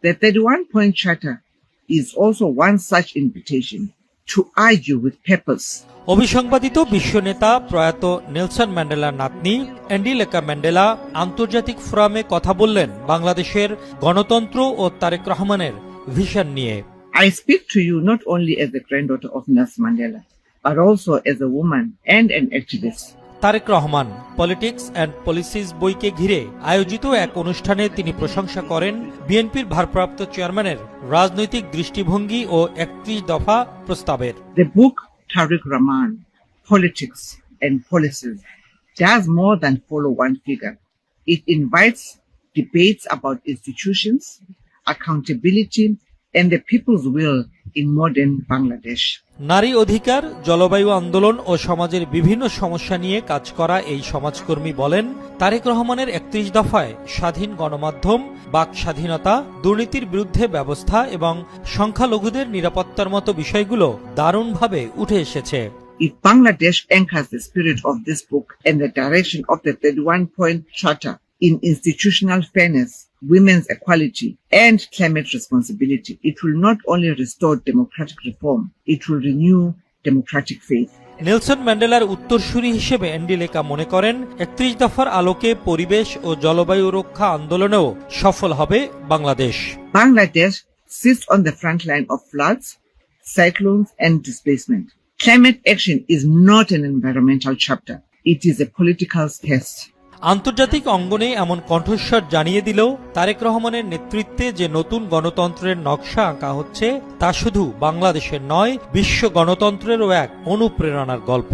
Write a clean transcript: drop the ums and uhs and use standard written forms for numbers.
The 31-point Charter is also one such invitation to argue with purpose. অবিসংবাদিত বিশ্ব নেতা প্রয়াত Nelson ম্যান্ডেলার নাতনি অ্যান্ডিলেকা ম্যান্ডেলা আন্তর্জাতিক ফোরামে কথা বললেন বাংলাদেশের গণতন্ত্র ও তারেক রহমানের ভিশন নিয়ে। I speak to you not only as the granddaughter of Nelson Mandela, but also as a woman and an activist. Tarek Rahman politics and policies বইকে ঘিরে আয়োজিত এক অনুষ্ঠানে তিনি প্রশংসা করেন বিএনপির ভারপ্রাপ্ত চেয়ারম্যানের রাজনৈতিক দৃষ্টিভঙ্গি ও ৩১ দফা প্রস্তাবের। The book Tariq Rahman, Politics and Policies, does more than follow one figure. It invites debates about institutions, accountability, and the people's will in modern Bangladesh. নারী অধিকার, জলবায়ু আন্দোলন ও সমাজের বিভিন্ন সমস্যা নিয়ে কাজ করা এই সমাজকর্মী বলেন, তারেক রহমানের ৩১ দফায় স্বাধীন গণমাধ্যম, বাক স্বাধীনতা, দুর্নীতির বিরুদ্ধে ব্যবস্থা এবং সংখ্যালঘুদের নিরাপত্তার মতো বিষয়গুলো দারুণভাবে উঠে এসেছে। If Bangladesh anchors the spirit of this book and the direction of the 31-point Charter in institutional fairness, women's equality, and climate responsibility, it will not only restore democratic reform, it will renew democratic faith. Nelson ম্যান্ডেলার উত্তরসূরি হিসেবে অ্যান্ডিলেকা মনে করেন ৩১ দফার আলোকে পরিবেশ ও জলবায়ু রক্ষা আন্দোলনেও সফল হবে Bangladesh. Bangladesh sits on the front line of floods, cyclones, and displacement. Climate action is not an environmental chapter, it is a political test. আন্তর্জাতিক অঙ্গনে এমন কণ্ঠস্বর জানিয়ে দিলেও তারেক রহমানের নেতৃত্বে যে নতুন গণতন্ত্রের নকশা আঁকা হচ্ছে তা শুধু বাংলাদেশের নয়, বিশ্ব গণতন্ত্রেরও এক অনুপ্রেরণার গল্প।